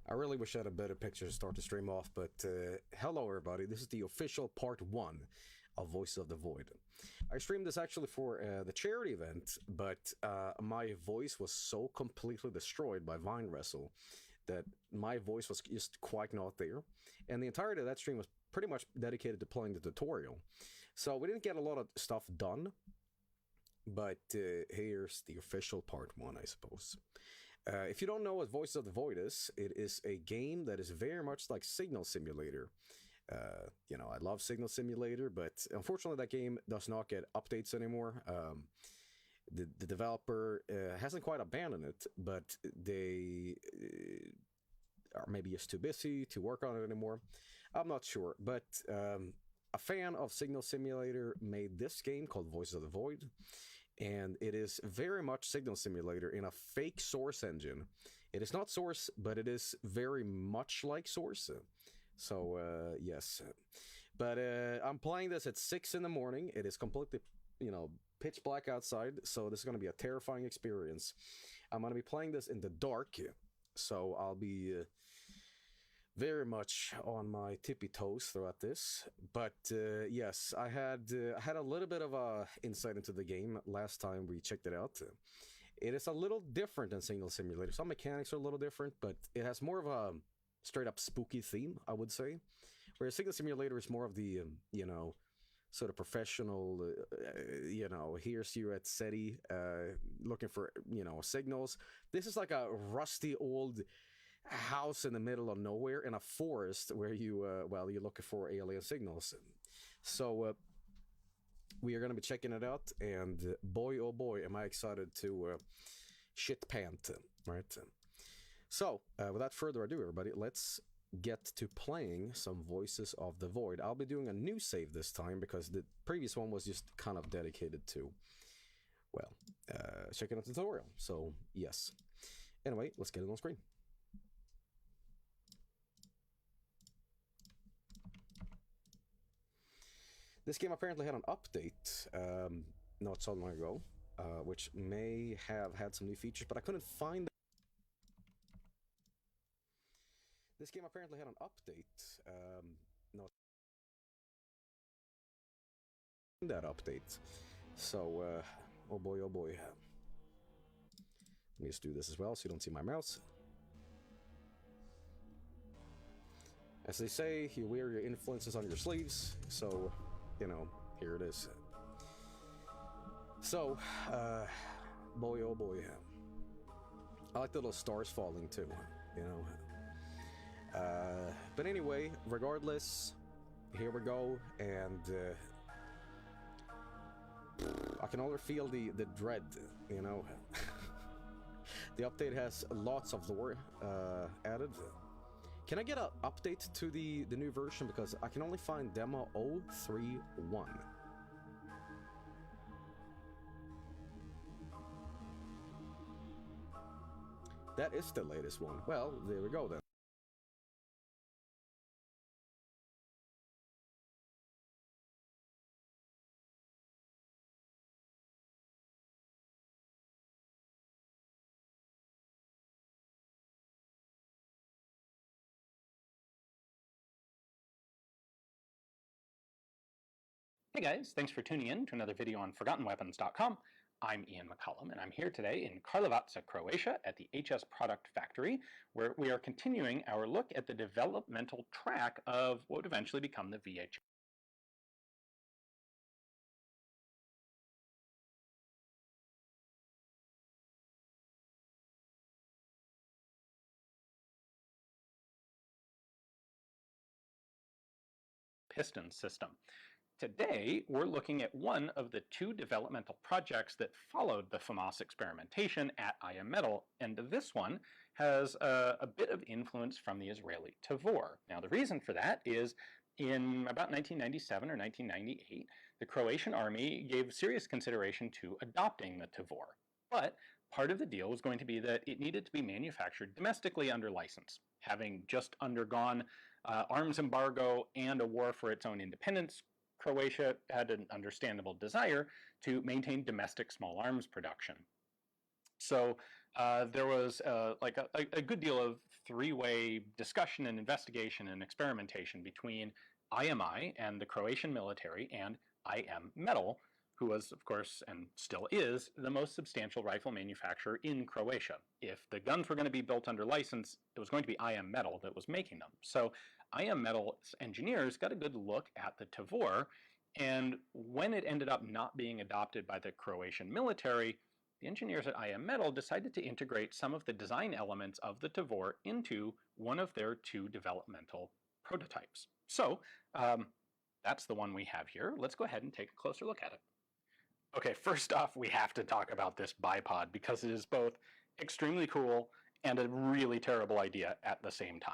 I really wish I had a better picture to start the stream off, but hello everybody. This is the official part one of Voice of the Void. I streamed this actually for the charity event, but my voice was so completely destroyed by Vine Wrestle that my voice was just quite not there. And the entirety of that stream was pretty much dedicated to playing the tutorial. So we didn't get a lot of stuff done, but here's the official part one, I suppose. If you don't know what Voice of the Void is, it is a game that is very much like Signal Simulator. I love Signal Simulator, but unfortunately that game does not get updates anymore. The developer hasn't quite abandoned it, but they are maybe just too busy to work on it anymore. I'm not sure, but a fan of Signal Simulator made this game called Voice of the Void, and it is very much Signal Simulator in a fake Source engine. It is not Source, but it is very much like Source. So, yes. But I'm playing this at 6 in the morning. It is completely, pitch black outside, so this is going to be a terrifying experience. I'm going to be playing this in the dark, so I'll be very much on my tippy toes throughout this. But yes, I had a little bit of a insight into the game last time we checked it out. It is a little different than Signal Simulator. Some mechanics are a little different, but it has more of a straight up spooky theme, I would say. Whereas Signal Simulator is more of the, sort of professional, here's you at SETI, looking for, signals. This is like a rusty old house in the middle of nowhere in a forest where you're looking for alien signals. So we are going to be checking it out, and boy, oh boy, am I excited to shit pant, right? So, without further ado, everybody, let's get to playing some Voices of the Void. I'll be doing a new save this time because the previous one was just kind of dedicated to, checking out the tutorial. So, yes. Anyway, let's get it on screen. This game apparently had an update not so long ago, which may have had some new features, but I couldn't find them. This game apparently had an update. Not that update. So, oh boy, oh boy. Let me just do this as well so you don't see my mouse. As they say, you wear your influences on your sleeves, so, here it is. So, boy, oh boy. I like the little stars falling too, But anyway, regardless, here we go, and I can already feel the dread, The update has lots of lore added. Can I get an update to the new version? Because I can only find demo 031. That is the latest one. Well, there we go then. Hey guys, thanks for tuning in to another video on ForgottenWeapons.com. I'm Ian McCullum, and I'm here today in Karlovac, Croatia at the HS Product Factory, where we are continuing our look at the developmental track of what would eventually become the VHS. Piston system. Today, we're looking at one of the two developmental projects that followed the FAMAS experimentation at IM Metal, and this one has a bit of influence from the Israeli Tavor. Now, the reason for that is in about 1997 or 1998, the Croatian army gave serious consideration to adopting the Tavor. But part of the deal was going to be that it needed to be manufactured domestically under license. Having just undergone arms embargo and a war for its own independence, Croatia had an understandable desire to maintain domestic small arms production. So there was a good deal of three-way discussion and investigation and experimentation between IMI and the Croatian military and IM Metal, who was, of course, and still is, the most substantial rifle manufacturer in Croatia. If the guns were going to be built under license, it was going to be IM Metal that was making them. So IM Metal's engineers got a good look at the Tavor, and when it ended up not being adopted by the Croatian military, the engineers at IM Metal decided to integrate some of the design elements of the Tavor into one of their two developmental prototypes. So that's the one we have here. Let's go ahead and take a closer look at it. Okay, first off, we have to talk about this bipod because it is both extremely cool and a really terrible idea at the same time.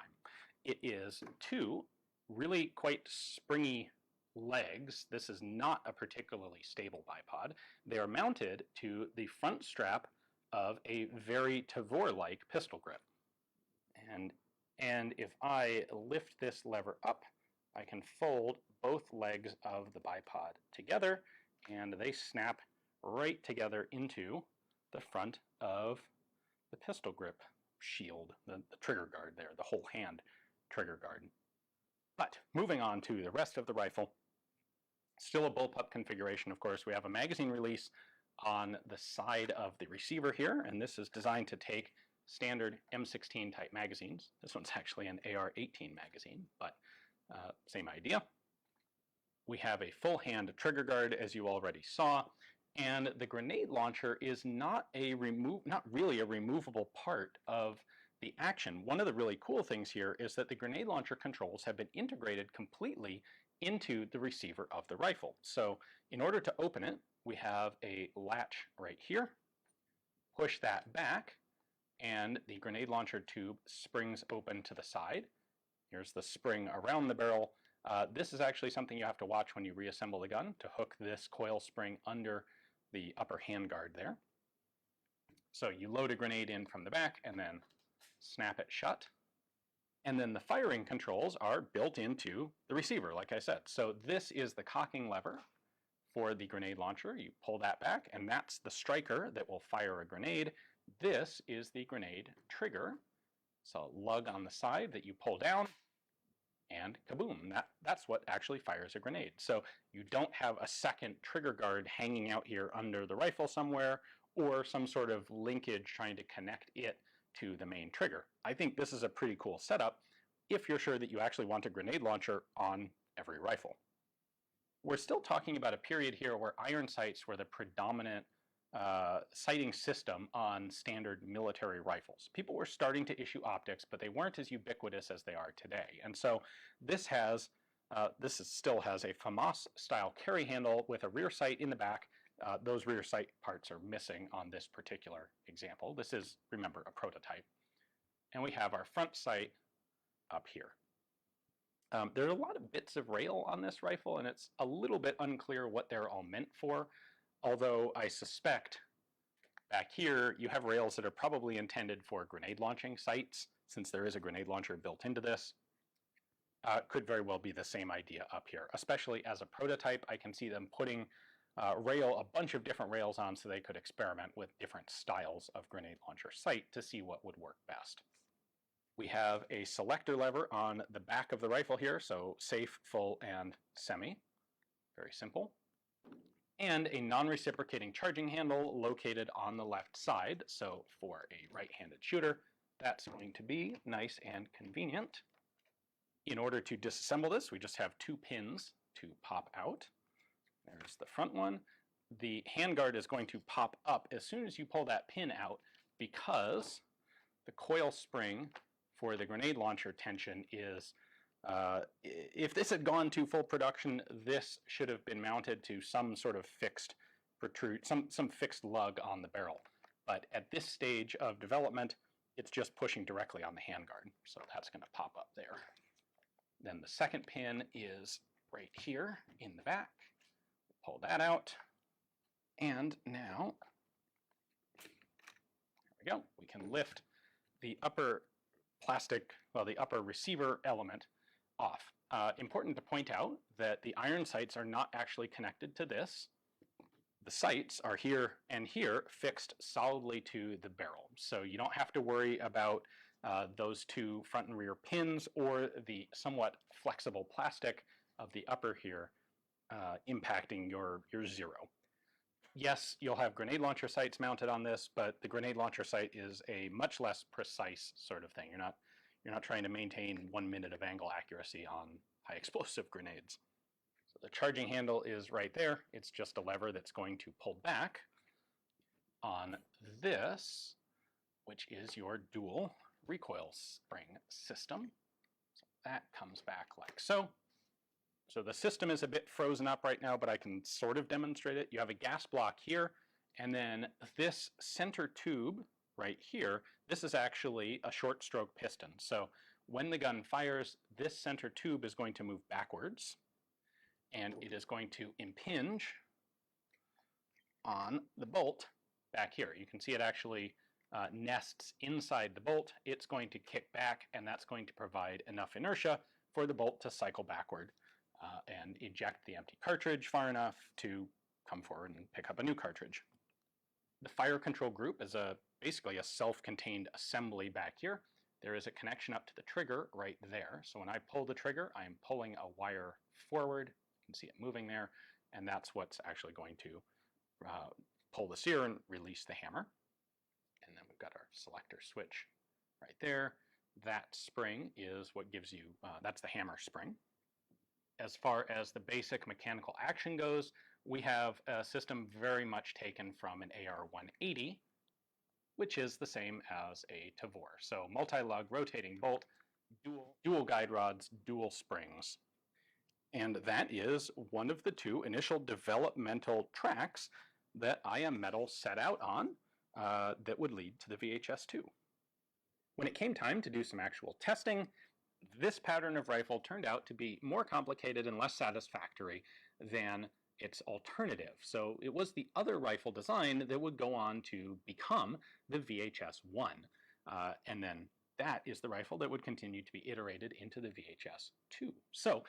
It is two really quite springy legs. This is not a particularly stable bipod. They are mounted to the front strap of a very Tavor-like pistol grip. And if I lift this lever up, I can fold both legs of the bipod together, and they snap right together into the front of the pistol grip shield, the trigger guard there, the whole hand trigger guard. But moving on to the rest of the rifle, still a bullpup configuration, of course. We have a magazine release on the side of the receiver here, and this is designed to take standard M16 type magazines. This one's actually an AR-18 magazine, but same idea. We have a full hand trigger guard, as you already saw, and the grenade launcher is not really a removable part of the action. One of the really cool things here is that the grenade launcher controls have been integrated completely into the receiver of the rifle. So in order to open it, we have a latch right here. Push that back, and the grenade launcher tube springs open to the side. Here's the spring around the barrel. This is actually something you have to watch when you reassemble the gun, to hook this coil spring under the upper handguard there. So you load a grenade in from the back and then snap it shut. And then the firing controls are built into the receiver, like I said. So this is the cocking lever for the grenade launcher. You pull that back, and that's the striker that will fire a grenade. This is the grenade trigger. So a lug on the side that you pull down, and kaboom, that's what actually fires a grenade. So you don't have a second trigger guard hanging out here under the rifle somewhere, or some sort of linkage trying to connect it to the main trigger. I think this is a pretty cool setup if you're sure that you actually want a grenade launcher on every rifle. We're still talking about a period here where iron sights were the predominant sighting system on standard military rifles. People were starting to issue optics, but they weren't as ubiquitous as they are today. And so this still has a FAMAS style carry handle with a rear sight in the back. Those rear sight parts are missing on this particular example. This is, remember, a prototype. And we have our front sight up here. There are a lot of bits of rail on this rifle, and it's a little bit unclear what they're all meant for. Although I suspect back here you have rails that are probably intended for grenade launching sights, since there is a grenade launcher built into this. Could very well be the same idea up here. Especially as a prototype, I can see them putting a bunch of different rails on so they could experiment with different styles of grenade launcher sight to see what would work best. We have a selector lever on the back of the rifle here, so safe, full, and semi. Very simple. And a non-reciprocating charging handle located on the left side. So for a right-handed shooter, that's going to be nice and convenient. In order to disassemble this, we just have two pins to pop out. There's the front one. The handguard is going to pop up as soon as you pull that pin out, because the coil spring for the grenade launcher tension is if this had gone to full production, this should have been mounted to some sort of fixed some fixed lug on the barrel. But at this stage of development, it's just pushing directly on the handguard. So that's going to pop up there. Then the second pin is right here in the back. Pull that out. And now, there we go. We can lift the upper the upper receiver element off. Important to point out that the iron sights are not actually connected to this. The sights are here and here fixed solidly to the barrel. So you don't have to worry about those two front and rear pins or the somewhat flexible plastic of the upper here impacting your zero. Yes, you'll have grenade launcher sights mounted on this, but the grenade launcher sight is a much less precise sort of thing. You're not trying to maintain 1 minute of angle accuracy on high explosive grenades. So the charging handle is right there. It's just a lever that's going to pull back on this, which is your dual recoil spring system. So that comes back like so. So the system is a bit frozen up right now, but I can sort of demonstrate it. You have a gas block here, and then this center tube right here, this is actually a short stroke piston. So when the gun fires, this center tube is going to move backwards, and it is going to impinge on the bolt back here. You can see it actually nests inside the bolt. It's going to kick back, and that's going to provide enough inertia for the bolt to cycle backward and eject the empty cartridge far enough to come forward and pick up a new cartridge. The fire control group is basically a self-contained assembly back here. There is a connection up to the trigger right there. So when I pull the trigger, I am pulling a wire forward. You can see it moving there, and that's what's actually going to pull the sear and release the hammer. And then we've got our selector switch right there. That spring is what gives you, that's the hammer spring. As far as the basic mechanical action goes, we have a system very much taken from an AR-180, which is the same as a Tavor. So multi-lug rotating bolt, dual guide rods, dual springs. And that is one of the two initial developmental tracks that IM Metal set out on that would lead to the VHS-2. When it came time to do some actual testing, this pattern of rifle turned out to be more complicated and less satisfactory than its alternative. So it was the other rifle design that would go on to become the VHS-1. And then that is the rifle that would continue to be iterated into the VHS-2. So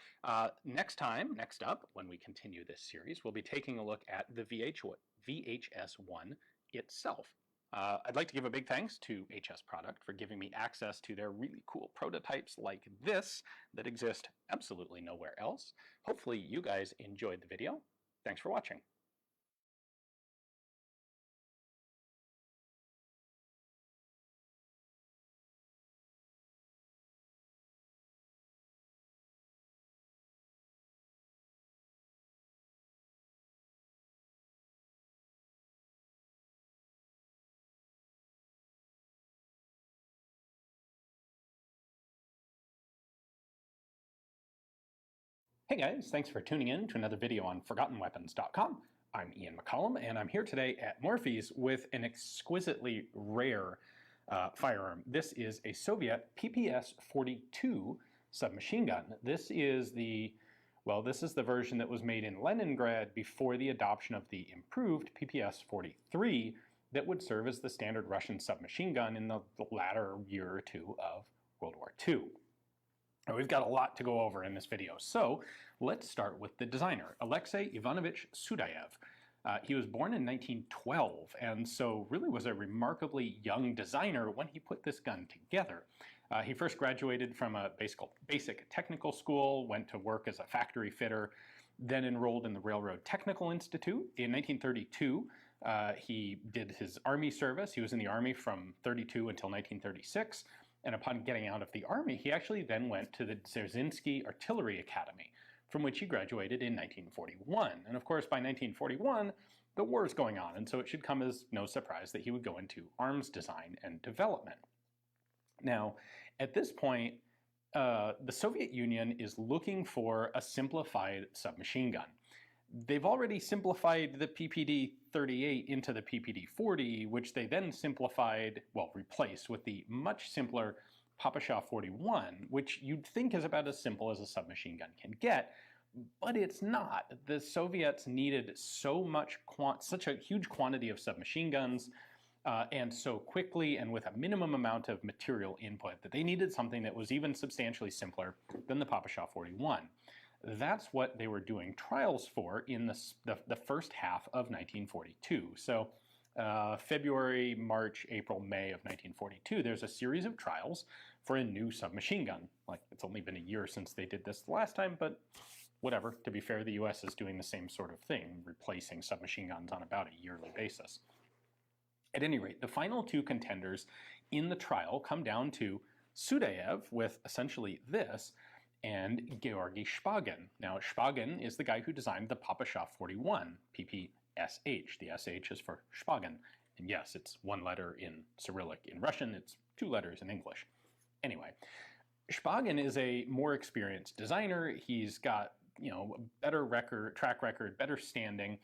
next up, when we continue this series, we'll be taking a look at the VHS-1 itself. I'd like to give a big thanks to HS Product for giving me access to their really cool prototypes like this that exist absolutely nowhere else. Hopefully you guys enjoyed the video. Thanks for watching. Hey guys, thanks for tuning in to another video on ForgottenWeapons.com. I'm Ian McCollum, and I'm here today at Morphy's with an exquisitely rare firearm. This is a Soviet PPS-42 submachine gun. This is the version that was made in Leningrad before the adoption of the improved PPS-43 that would serve as the standard Russian submachine gun in the latter year or two of World War II. We've got a lot to go over in this video, so let's start with the designer, Alexei Ivanovich Sudayev. He was born in 1912, and so really was a remarkably young designer when he put this gun together. He first graduated from a basic technical school, went to work as a factory fitter, then enrolled in the Railroad Technical Institute. In 1932, he did his Army service. He was in the Army from 32 until 1936. And upon getting out of the Army, he actually then went to the Dzerzhinsky Artillery Academy, from which he graduated in 1941. And of course, by 1941, the war is going on, and so it should come as no surprise that he would go into arms design and development. Now, at this point, the Soviet Union is looking for a simplified submachine gun. They've already simplified the PPD-38 into the PPD-40, which they then replaced with the much simpler Papasha-41, which you'd think is about as simple as a submachine gun can get, but it's not. The Soviets needed such a huge quantity of submachine guns, and so quickly and with a minimum amount of material input that they needed something that was even substantially simpler than the Papasha-41. That's what they were doing trials for in the first half of 1942. So February, March, April, May of 1942, there's a series of trials for a new submachine gun. Like, it's only been a year since they did this the last time, but whatever. To be fair, the US is doing the same sort of thing, replacing submachine guns on about a yearly basis. At any rate, the final two contenders in the trial come down to Sudayev with essentially this, and Georgy Shpagin. Now, Shpagin is the guy who designed the Papasha 41, PPSH. The SH is for Shpagin. And yes, it's one letter in Cyrillic. In Russian, it's two letters in English. Anyway, Shpagin is a more experienced designer. He's got, you know, a better track record, better standing.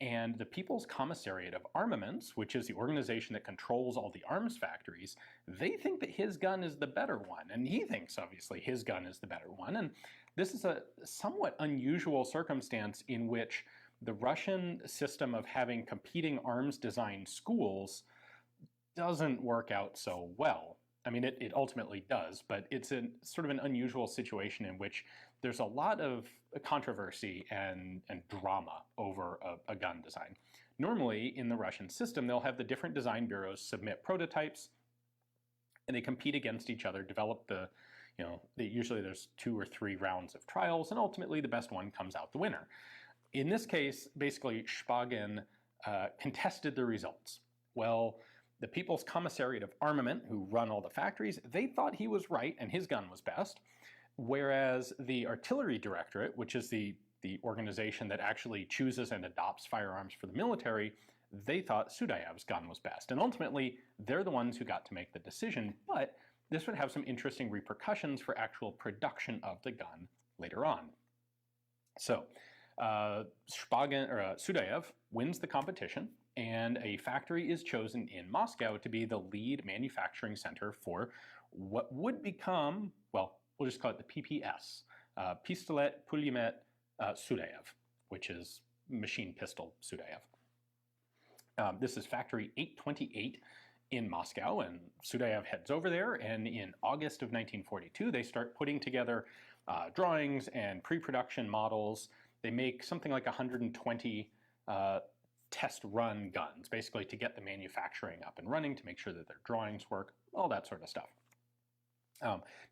And the People's Commissariat of Armaments, which is the organization that controls all the arms factories, they think that his gun is the better one. And he thinks, obviously, his gun is the better one. And this is a somewhat unusual circumstance in which the Russian system of having competing arms design schools doesn't work out so well. I mean, it ultimately does, but it's a sort of an unusual situation in which there's a lot of controversy and drama over a gun design. Normally, in the Russian system, they'll have the different design bureaus submit prototypes, and they compete against each other, develop usually there's 2 or 3 rounds of trials, and ultimately the best one comes out the winner. In this case, basically, Shpagin contested the results. Well, the People's Commissariat of Armament, who run all the factories, they thought he was right and his gun was best, whereas the Artillery Directorate, which is the organization that actually chooses and adopts firearms for the military, they thought Sudayev's gun was best. And ultimately, they're the ones who got to make the decision, but this would have some interesting repercussions for actual production of the gun later on. So, Sudayev wins the competition, and a factory is chosen in Moscow to be the lead manufacturing center for what would become, well, we'll just call it the PPS, Pistolet Pulemyot Sudayev, which is machine pistol Sudayev. This is Factory 828 in Moscow, and Sudayev heads over there, and in August of 1942, they start putting together drawings and pre-production models. They make something like 120 test run guns, basically to get the manufacturing up and running, to make sure that their drawings work, all that sort of stuff.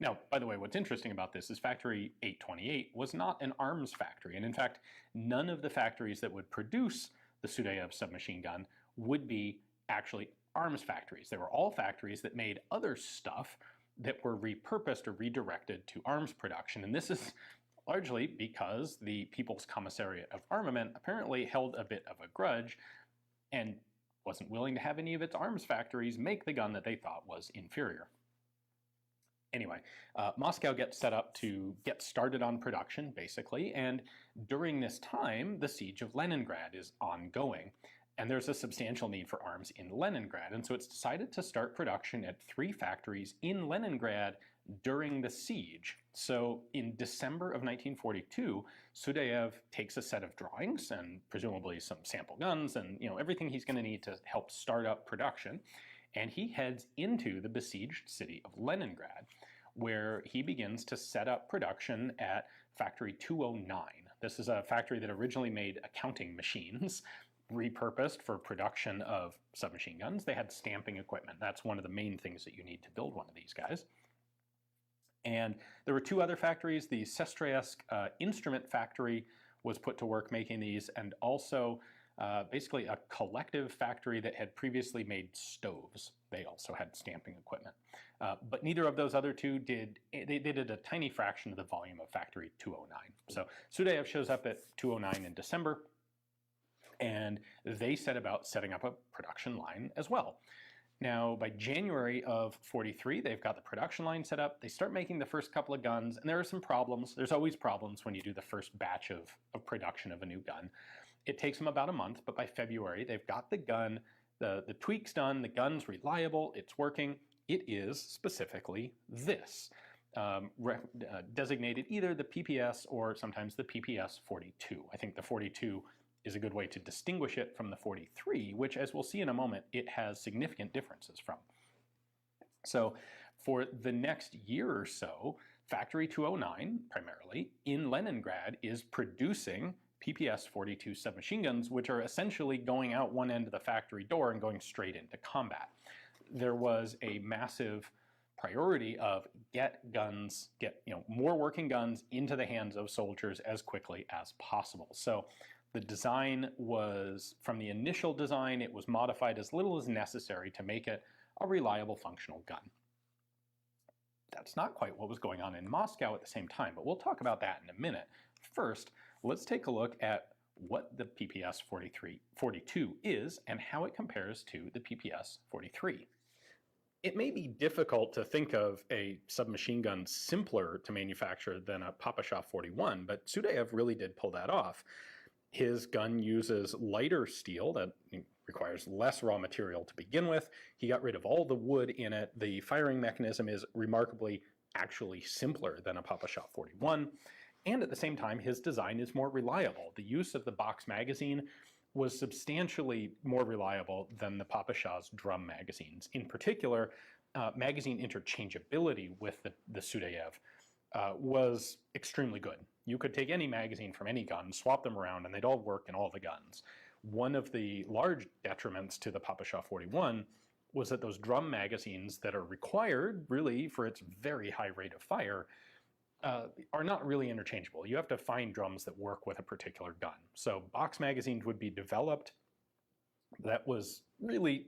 Now, by the way, what's interesting about this is Factory 828 was not an arms factory, and in fact, none of the factories that would produce the Sudayev submachine gun would be actually arms factories. They were all factories that made other stuff that were repurposed or redirected to arms production, and this is largely because the People's Commissariat of Armament apparently held a bit of a grudge and wasn't willing to have any of its arms factories make the gun that they thought was inferior. Anyway, Moscow gets set up to get started on production, basically, and during this time, the siege of Leningrad is ongoing, and there's a substantial need for arms in Leningrad, and so it's decided to start production at 3 factories in Leningrad during the siege. So in December of 1942, Sudayev takes a set of drawings and presumably some sample guns and everything he's going to need to help start up production, and he heads into the besieged city of Leningrad, where he begins to set up production at Factory 209. This is a factory that originally made accounting machines, repurposed for production of submachine guns. They had stamping equipment. That's one of the main things that you need to build one of these guys. And there were 2 other factories. The Sestrayevsk instrument factory was put to work making these, and also basically a collective factory that had previously made stoves. They also had stamping equipment. But neither of those other 2 did a tiny fraction of the volume of Factory 209. So Sudayev shows up at 209 in December, and they set about setting up a production line as well. Now, by January of 43, they've got the production line set up. They start making the first couple of guns, and there are some problems. There's always problems when you do the first batch of production of a new gun. It takes them about a month, but by February, they've got the gun, the tweaks done, the gun's reliable, it's working. It is specifically this, designated either the PPS or sometimes the PPS 42. I think the 42 is a good way to distinguish it from the 43, which, as we'll see in a moment, it has significant differences from. So for the next year or so, Factory 209, primarily, in Leningrad, is producing PPS-42 submachine guns, which are essentially going out one end of the factory door and going straight into combat. There was a massive priority of get more working guns into the hands of soldiers as quickly as possible. So the design was, from the initial design, it was modified as little as necessary to make it a reliable, functional gun. That's not quite what was going on in Moscow at the same time, but we'll talk about that in a minute. First, let's take a look at what the PPS-42 is and how it compares to the PPS-43. It may be difficult to think of a submachine gun simpler to manufacture than a Papasha 41, but Sudayev really did pull that off. His gun uses lighter steel that requires less raw material to begin with. He got rid of all the wood in it. The firing mechanism is remarkably actually simpler than a Papasha 41. And at the same time, his design is more reliable. The use of the box magazine was substantially more reliable than the Papasha's drum magazines. In particular, magazine interchangeability with the Sudayev was extremely good. You could take any magazine from any gun, swap them around, and they'd all work in all the guns. One of the large detriments to the Papasha 41 was that those drum magazines that are required, really, for its very high rate of fire, are not really interchangeable. You have to find drums that work with a particular gun. So box magazines would be developed. That was really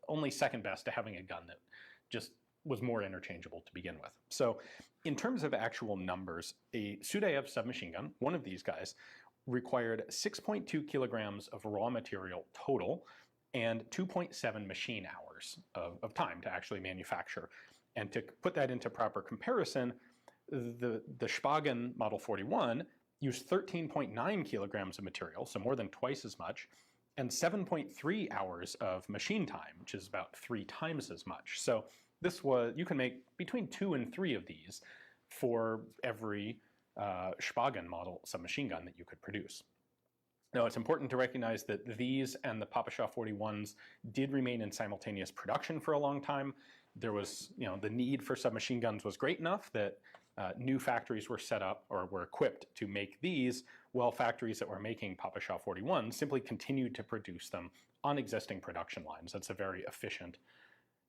only second best to having a gun that just was more interchangeable to begin with. So in terms of actual numbers, a Sudayev submachine gun, one of these guys, required 6.2 kilograms of raw material total and 2.7 machine hours of time to actually manufacture. And to put that into proper comparison, the Spagan Model 41 used 13.9 kilograms of material, so more than twice as much, and 7.3 hours of machine time, which is about 3 times as much. So you can make between 2 and 3 of these for every Spagan model submachine gun that you could produce. Now, it's important to recognize that these and the Papasha 41s did remain in simultaneous production for a long time. There was, the need for submachine guns was great enough that new factories were set up or were equipped to make these, while factories that were making Papasha 41 simply continued to produce them on existing production lines. That's a very efficient,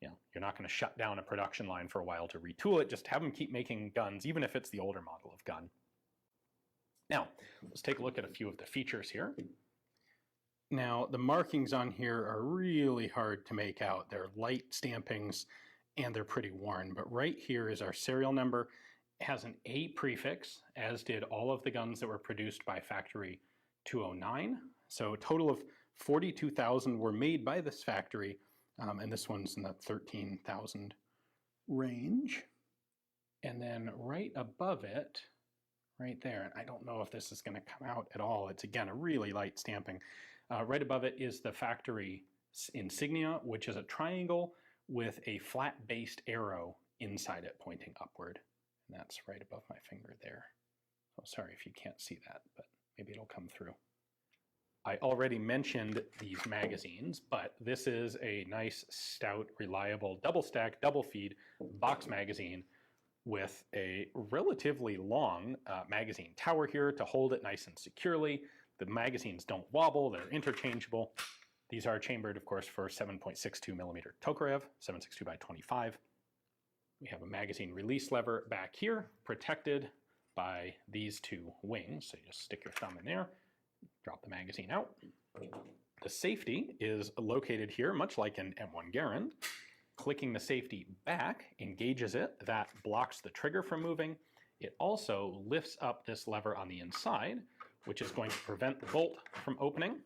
you're not going to shut down a production line for a while to retool it, just have them keep making guns, even if it's the older model of gun. Now, let's take a look at a few of the features here. Now, the markings on here are really hard to make out. They're light stampings and they're pretty worn, but right here is our serial number. It has an A prefix, as did all of the guns that were produced by Factory 209. So a total of 42,000 were made by this factory, and this one's in the 13,000 range. And then right above it, right there, and I don't know if this is going to come out at all. It's, again, a really light stamping. Right above it is the factory insignia, which is a triangle with a flat-based arrow inside it pointing upward. And that's right above my finger there. Oh, sorry if you can't see that, but maybe it'll come through. I already mentioned these magazines, but this is a nice, stout, reliable, double-stack, double-feed box magazine with a relatively long magazine tower here to hold it nice and securely. The magazines don't wobble, they're interchangeable. These are chambered, of course, for 7.62 millimeter Tokarev, 7.62 by 25. We have a magazine release lever back here, protected by these 2 wings. So you just stick your thumb in there, drop the magazine out. The safety is located here, much like an M1 Garand. Clicking the safety back engages it. That blocks the trigger from moving. It also lifts up this lever on the inside, which is going to prevent the bolt from opening.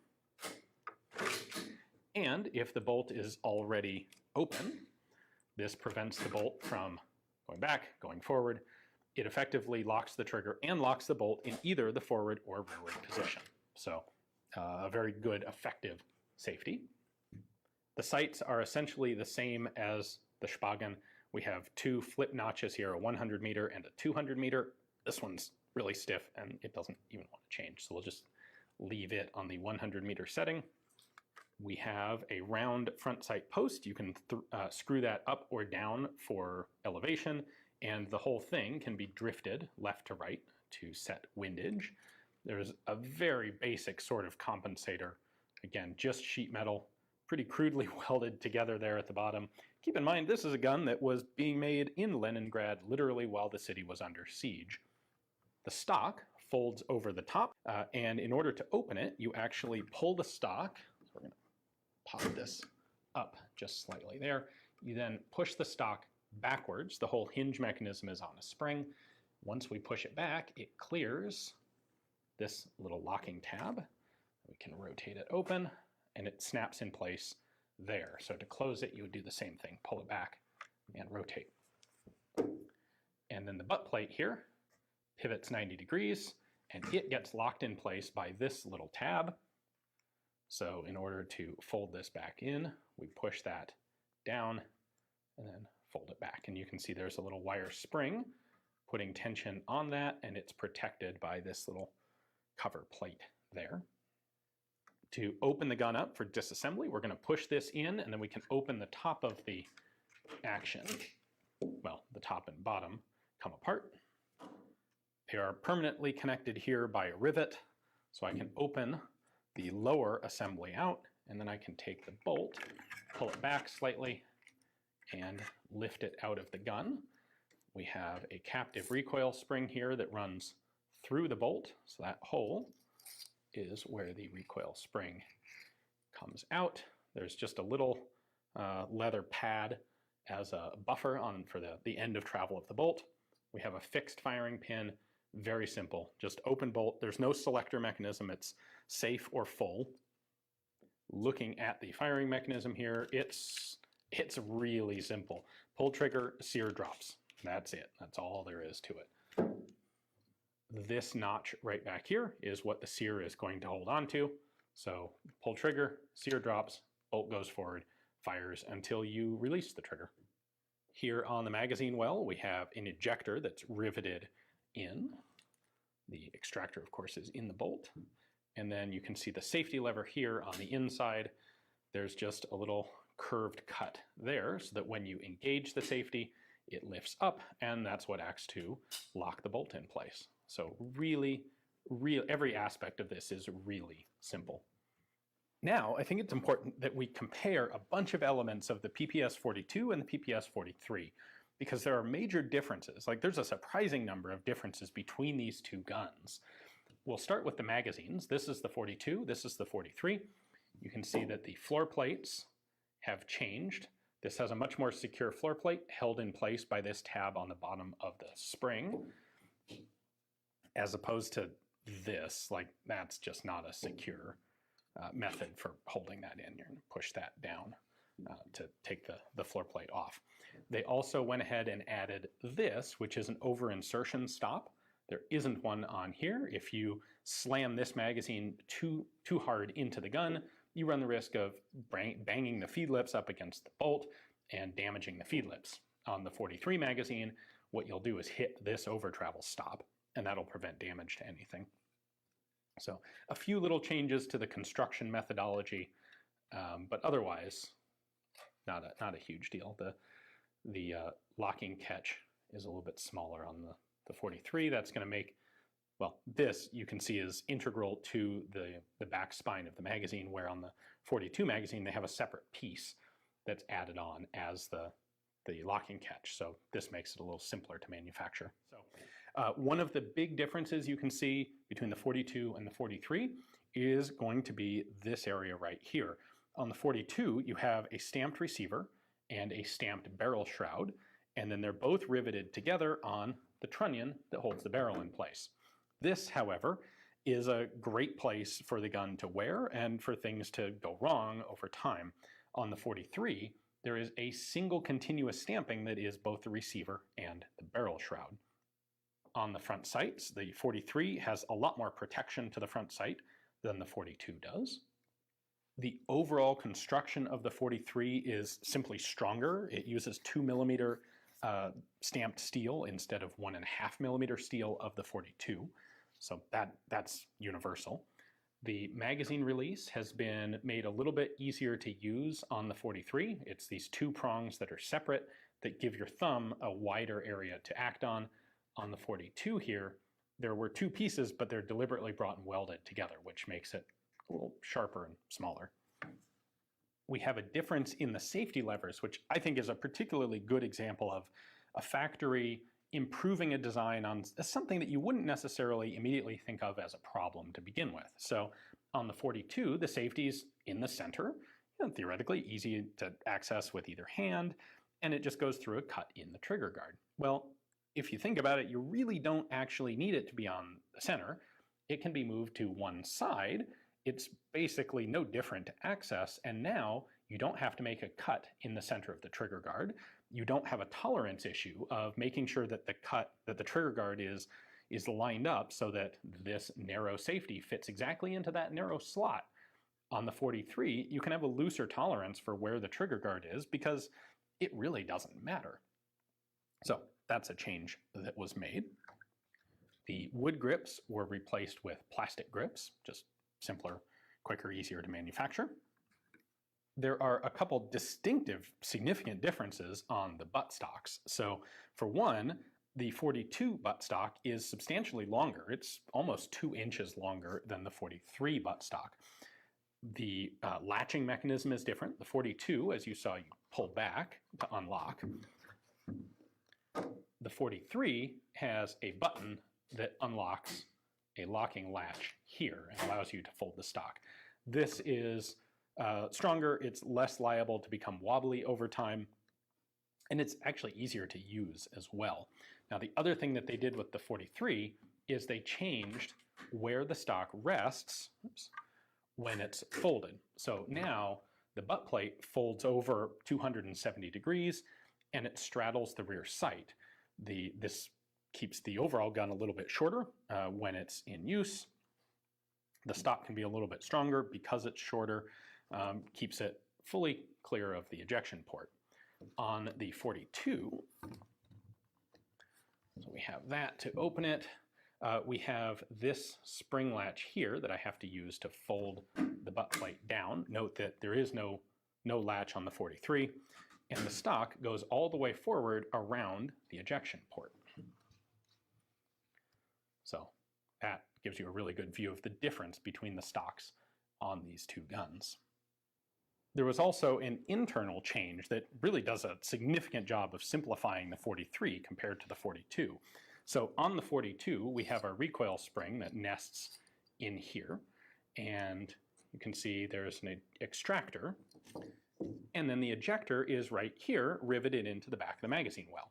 And if the bolt is already open, this prevents the bolt from going back, going forward. It effectively locks the trigger and locks the bolt in either the forward or rearward position. So a very good, effective safety. The sights are essentially the same as the Spagan. We have 2 flip notches here, a 100 meter and a 200 meter. This one's really stiff and it doesn't even want to change, so we'll just leave it on the 100 meter setting. We have a round front sight post. You can screw that up or down for elevation, and the whole thing can be drifted left to right to set windage. There's a very basic sort of compensator. Again, just sheet metal, pretty crudely welded together there at the bottom. Keep in mind, this is a gun that was being made in Leningrad literally while the city was under siege. The stock folds over the top, and in order to open it, you actually pull the stock. So we're going to pop this up just slightly there. You then push the stock backwards. The whole hinge mechanism is on a spring. Once we push it back, it clears this little locking tab. We can rotate it open, and it snaps in place there. So to close it, you would do the same thing. Pull it back and rotate. And then the butt plate here pivots 90 degrees, and it gets locked in place by this little tab. So in order to fold this back in, we push that down and then fold it back. And you can see there's a little wire spring putting tension on that, and it's protected by this little cover plate there. To open the gun up for disassembly, we're going to push this in, and then we can open the top of the action. Well, the top and bottom come apart. They are permanently connected here by a rivet, so I can open the lower assembly out, and then I can take the bolt, pull it back slightly, and lift it out of the gun. We have a captive recoil spring here that runs through the bolt, so that hole is where the recoil spring comes out. There's just a little leather pad as a buffer for the end of travel of the bolt. We have a fixed firing pin. Very simple, just open bolt. There's no selector mechanism, it's safe or full. Looking at the firing mechanism here, it's really simple. Pull trigger, sear drops. That's it, that's all there is to it. This notch right back here is what the sear is going to hold on to. So pull trigger, sear drops, bolt goes forward, fires until you release the trigger. Here on the magazine well, we have an ejector that's riveted in. The extractor, of course, is in the bolt. And then you can see the safety lever here on the inside. There's just a little curved cut there so that when you engage the safety, it lifts up, and that's what acts to lock the bolt in place. So really, every aspect of this is really simple. Now, I think it's important that we compare a bunch of elements of the PPS-42 and the PPS-43, because there are major differences. Like, there's a surprising number of differences between these two guns. We'll start with the magazines. This is the 42, this is the 43. You can see that the floor plates have changed. This has a much more secure floor plate held in place by this tab on the bottom of the spring, as opposed to this. Like, that's just not a secure method for holding that in. You're going to push that down to take the floor plate off. They also went ahead and added this, which is an over-insertion stop. There isn't one on here. If you slam this magazine too hard into the gun, you run the risk of banging the feed lips up against the bolt and damaging the feed lips. On the 43 magazine, what you'll do is hit this over-travel stop, and that'll prevent damage to anything. So a few little changes to the construction methodology, but otherwise, not a huge deal. The locking catch is a little bit smaller on the 43. That's going to make, well, this you can see is integral to the back spine of the magazine, where on the 42 magazine they have a separate piece that's added on as the locking catch. So this makes it a little simpler to manufacture. So one of the big differences you can see between the 42 and the 43 is going to be this area right here. On the 42, you have a stamped receiver and a stamped barrel shroud, and then they're both riveted together on the trunnion that holds the barrel in place. This, however, is a great place for the gun to wear and for things to go wrong over time. On the 43, there is a single continuous stamping that is both the receiver and the barrel shroud. On the front sights, the 43 has a lot more protection to the front sight than the 42 does. The overall construction of the 43 is simply stronger. It uses 2mm stamped steel instead of 1.5mm steel of the 42. So that's universal. The magazine release has been made a little bit easier to use on the 43. It's these two prongs that are separate that give your thumb a wider area to act on. On the 42 here, there were two pieces, but they're deliberately brought and welded together, which makes it a little sharper and smaller. We have a difference in the safety levers, which I think is a particularly good example of a factory improving a design on something that you wouldn't necessarily immediately think of as a problem to begin with. So on the 42, the safety's in the center, theoretically easy to access with either hand, and it just goes through a cut in the trigger guard. Well, if you think about it, you really don't actually need it to be on the center. It can be moved to one side. It's basically no different to access, and now you don't have to make a cut in the center of the trigger guard. You don't have a tolerance issue of making sure that the trigger guard is lined up so that this narrow safety fits exactly into that narrow slot. On the 43, you can have a looser tolerance for where the trigger guard is because it really doesn't matter. So that's a change that was made. The wood grips were replaced with plastic grips, just simpler, quicker, easier to manufacture. There are a couple distinctive, significant differences on the buttstocks. So for one, the 42 buttstock is substantially longer. It's almost 2 inches longer than the 43 buttstock. The latching mechanism is different. The 42, as you saw, you pull back to unlock. The 43 has a button that unlocks a locking latch here and allows you to fold the stock. This is stronger, it's less liable to become wobbly over time, and it's actually easier to use as well. Now, the other thing that they did with the 43 is they changed where the stock rests when it's folded. So now the butt plate folds over 270 degrees and it straddles the rear sight. This keeps the overall gun a little bit shorter when it's in use. The stock can be a little bit stronger because it's shorter, keeps it fully clear of the ejection port. On the 42, so we have that to open it. We have this spring latch here that I have to use to fold the butt plate down. Note that there is no latch on the 43, and the stock goes all the way forward around the ejection port. So that gives you a really good view of the difference between the stocks on these two guns. There was also an internal change that really does a significant job of simplifying the 43 compared to the 42. So on the 42, we have our recoil spring that nests in here, and you can see there's an extractor, and then the ejector is right here, riveted into the back of the magazine well.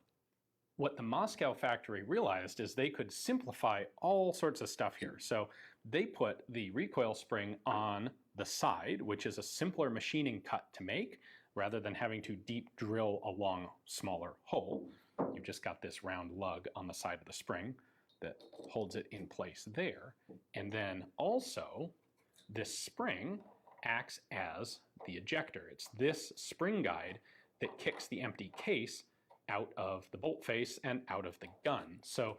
What the Moscow factory realized is they could simplify all sorts of stuff here. So they put the recoil spring on the side, which is a simpler machining cut to make, rather than having to deep drill a long, smaller hole. You've just got this round lug on the side of the spring that holds it in place there. And then also, this spring acts as the ejector. It's this spring guide that kicks the empty case out of the bolt face and out of the gun. So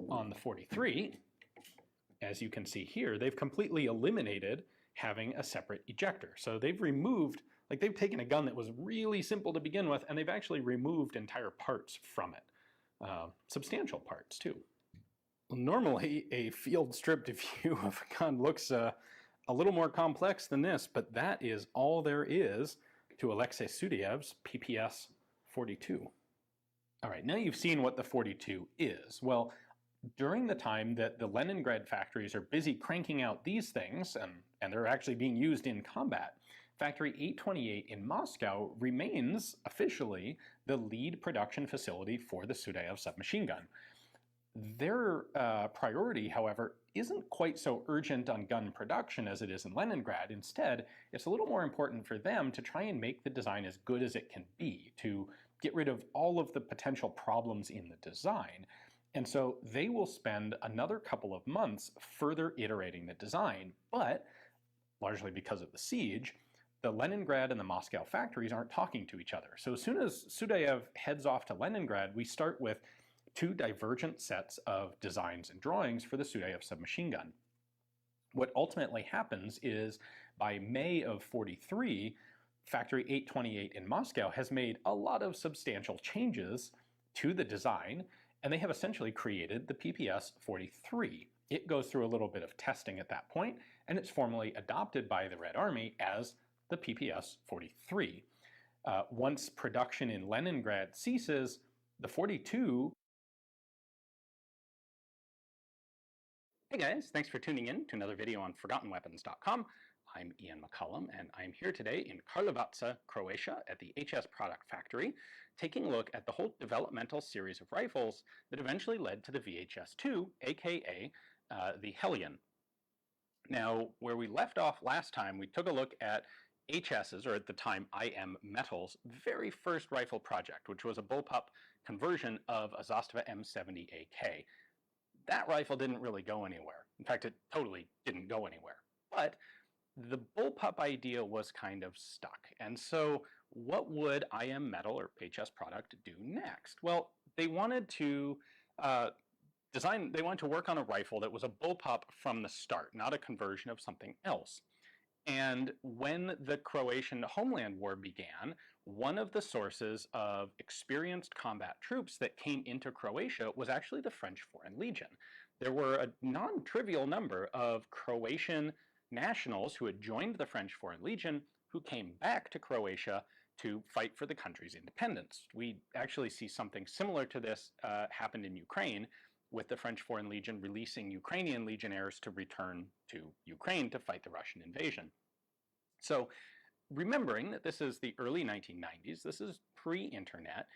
on the 43, as you can see here, they've completely eliminated having a separate ejector. So they've removed, like they've taken a gun that was really simple to begin with, and they've actually removed entire parts from it. Substantial parts too. Normally a field stripped view of a gun looks a little more complex than this, but that is all there is to Alexei Sudayev's PPS 42. All right, now you've seen what the 42 is. Well, during the time that the Leningrad factories are busy cranking out these things, and they're actually being used in combat, Factory 828 in Moscow remains officially the lead production facility for the Sudayev submachine gun. Their priority, however, isn't quite so urgent on gun production as it is in Leningrad. Instead, it's a little more important for them to try and make the design as good as it can be, to get rid of all of the potential problems in the design. And so they will spend another couple of months further iterating the design, but largely because of the siege, the Leningrad and the Moscow factories aren't talking to each other. So as soon as Sudayev heads off to Leningrad, we start with two divergent sets of designs and drawings for the Sudayev submachine gun. What ultimately happens is by May of 43, Factory 828 in Moscow has made a lot of substantial changes to the design, And they have essentially created the PPS-43. It goes through a little bit of testing at that point, and it's formally adopted by the Red Army as the PPS-43. Once production in Leningrad ceases, the 42... Hey guys, thanks for tuning in to another video on ForgottenWeapons.com. I'm Ian McCollum, and I'm here today in Karlovac, Croatia at the HS Product Factory, taking a look at the whole developmental series of rifles that eventually led to the VHS-2, aka the Hellion. Now, where we left off last time, we took a look at HS's, or at the time IM Metal's, very first rifle project, which was a bullpup conversion of a Zastava M70AK. That rifle didn't really go anywhere. In fact, it totally didn't go anywhere. But the bullpup idea was kind of stuck. And so what would IM Metal, or HS Product, do next? Well, they wanted to work on a rifle that was a bullpup from the start, not a conversion of something else. And when the Croatian homeland war began, one of the sources of experienced combat troops that came into Croatia was actually the French Foreign Legion. There were a non-trivial number of Croatian nationals who had joined the French Foreign Legion who came back to Croatia to fight for the country's independence. We actually see something similar to this happened in Ukraine, with the French Foreign Legion releasing Ukrainian legionnaires to return to Ukraine to fight the Russian invasion. So, remembering that this is the early 1990s, this is pre-internet,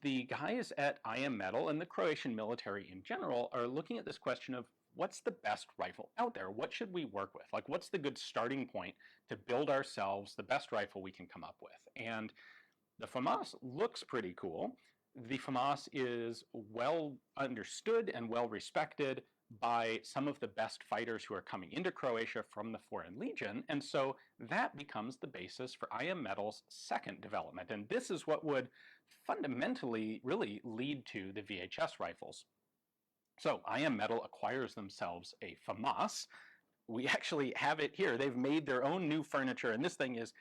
the guys at IM Metal and the Croatian military in general are looking at this question of what's the best rifle out there? What should we work with? Like, what's the good starting point to build ourselves the best rifle we can come up with? And the FAMAS looks pretty cool. The FAMAS is well understood and well respected by some of the best fighters who are coming into Croatia from the Foreign Legion, and so that becomes the basis for IM Metal's second development, and this is what would fundamentally really lead to the VHS rifles. So IM Metal acquires themselves a FAMAS. We actually have it here. They've made their own new furniture, and this thing is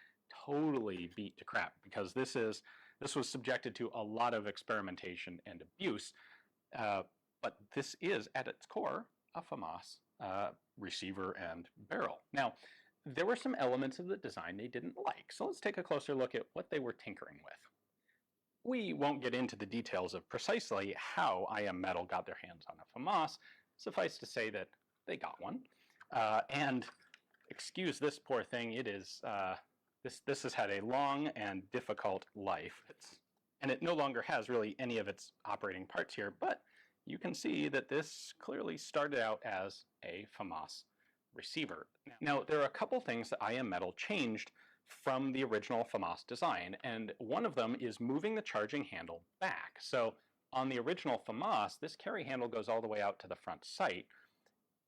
totally beat to crap because this was subjected to a lot of experimentation and abuse, but this is, at its core, a FAMAS receiver and barrel. Now, there were some elements of the design they didn't like, so let's take a closer look at what they were tinkering with. We won't get into the details of precisely how IM Metal got their hands on a FAMAS. Suffice to say that they got one. And excuse this poor thing, it is... This has had a long and difficult life, and it no longer has really any of its operating parts here, but you can see that this clearly started out as a FAMAS receiver. Now, there are a couple things that IM Metal changed from the original FAMAS design, and one of them is moving the charging handle back. So on the original FAMAS, this carry handle goes all the way out to the front sight.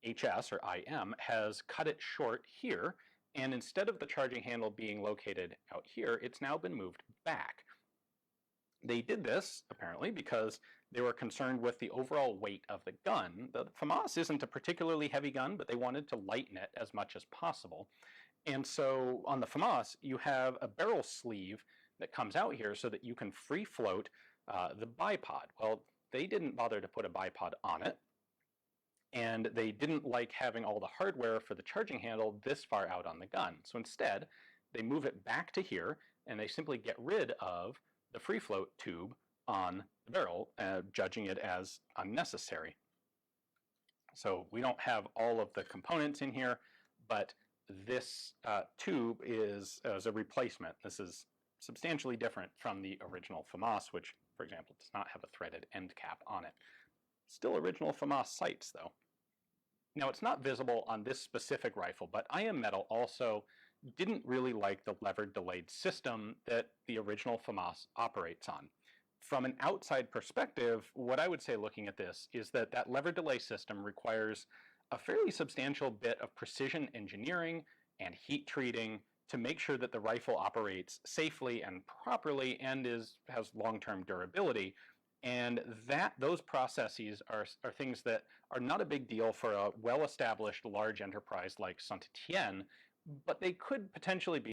HS, or IM, has cut it short here, and instead of the charging handle being located out here, it's now been moved back. They did this, apparently, because they were concerned with the overall weight of the gun. The FAMAS isn't a particularly heavy gun, but they wanted to lighten it as much as possible. And so on the FAMAS, you have a barrel sleeve that comes out here so that you can free float the bipod. Well, they didn't bother to put a bipod on it, and they didn't like having all the hardware for the charging handle this far out on the gun. So instead, they move it back to here, and they simply get rid of the free float tube on the barrel, judging it as unnecessary. So we don't have all of the components in here, but this tube is as a replacement. This is substantially different from the original FAMAS, which, for example, does not have a threaded end cap on it. Still original FAMAS sights, though. Now, it's not visible on this specific rifle, but IM Metal also didn't really like the levered delayed system that the original FAMAS operates on. From an outside perspective, what I would say looking at this is that that lever delay system requires a fairly substantial bit of precision engineering and heat treating to make sure that the rifle operates safely and properly and has long-term durability. And those processes are things that are not a big deal for a well-established large enterprise like Saint-Étienne, but they could potentially be